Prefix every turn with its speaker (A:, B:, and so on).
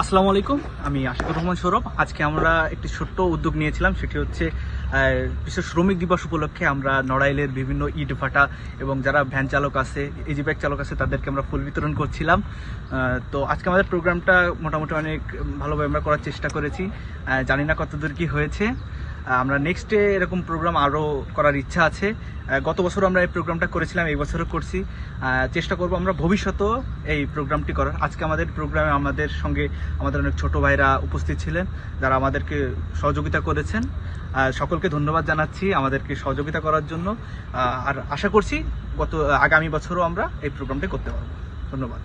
A: আসসালামু আলাইকুম, আমি আশিকুর রহমান সৌরভ। আজকে আমরা একটি ছোট্ট উদ্যোগ নিয়েছিলাম, সেটি হচ্ছে বিশ্ব শ্রমিক দিবস উপলক্ষে আমরা নড়াইলের বিভিন্ন ইট ভাটা এবং যারা ভ্যান চালক আছে, ইজি বাইক চালক আছে, তাদেরকে আমরা ফুল বিতরণ করছিলাম। তো আজকে আমাদের প্রোগ্রামটা মোটামুটি অনেক ভালোভাবে আমরা করার চেষ্টা করেছি। জানি না কতদূর কি হয়েছে। আমরা নেক্সটে এরকম প্রোগ্রাম আরও করার ইচ্ছা আছে। গত বছর আমরা এই প্রোগ্রামটা করেছিলাম, এই বছরও করছি। চেষ্টা করব আমরা ভবিষ্যতেও এই প্রোগ্রামটি করার। আজকে আমাদের প্রোগ্রামে আমাদের সঙ্গে আমাদের অনেক ছোট ভাইরা উপস্থিত ছিলেন, যারা আমাদেরকে সহযোগিতা করেছেন। সকলকে ধন্যবাদ জানাচ্ছি আমাদেরকে সহযোগিতা করার জন্য। আর আশা করছি আগামী বছরও আমরা এই প্রোগ্রামটি করতে পারবো। ধন্যবাদ।